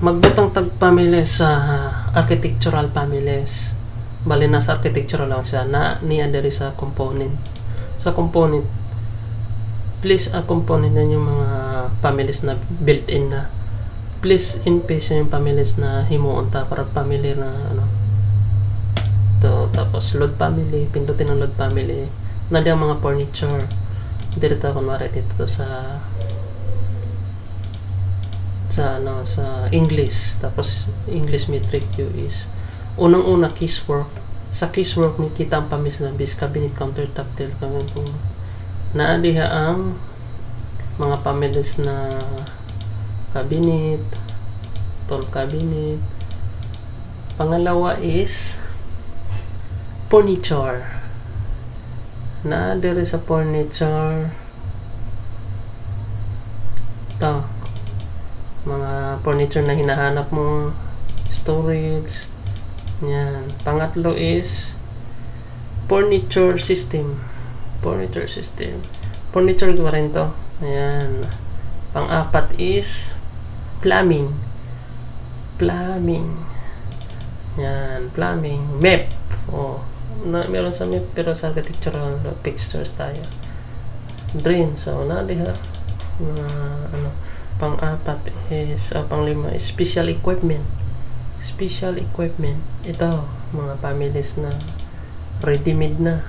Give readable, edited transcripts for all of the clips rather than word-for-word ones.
magbutang tag families sa architectural families. Bali na sa architectural lang siya na niya diri sa component. Sa component, please component na yung mga families na built-in na. Please in-paste yung families na himuon ta para family na ano. To, tapos load family, pindutin ang load family. Na di ang mga furniture. Dito kunwari dito sa English, tapos English metric Q is unang-una casework. Sa casework may kita ang pamis na bis cabinet, countertop, tile kung naadiha ang mga families na cabinet, tall cabinet. Pangalawa is furniture. Naadiri sa furniture to mga furniture na hinahanap mo, storage yan. Pangatlo is furniture system. Furniture ko rin to. Ayan. Pang-apat is plumbing. Yan, plumbing. MEP. Meron sa MEP pero sa architectural fixtures tayo. Drain. So, diha pang-apat is pang-lima is special equipment. Ito, mga families na ready-made na.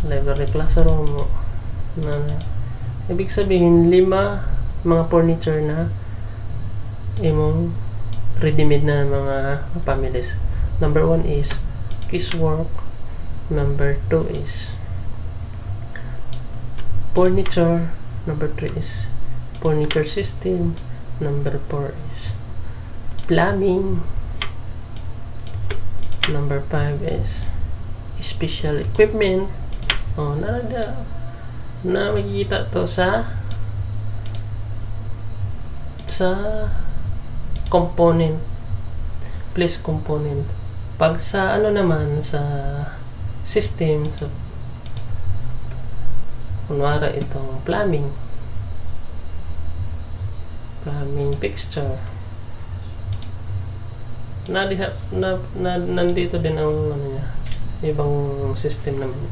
Library, classroom na. Ibig sabihin, 5 mga furniture na imong ready-made na mga families. Number 1 is casework. Number 2 is furniture. Number 3 is furniture system. Number 4 is plumbing. Number 5 is special equipment. Na makikita to sa component. Place component. Pag sa naman sa system, so kunwari itong plumbing fixture, nandito din ang niya, ibang system naman.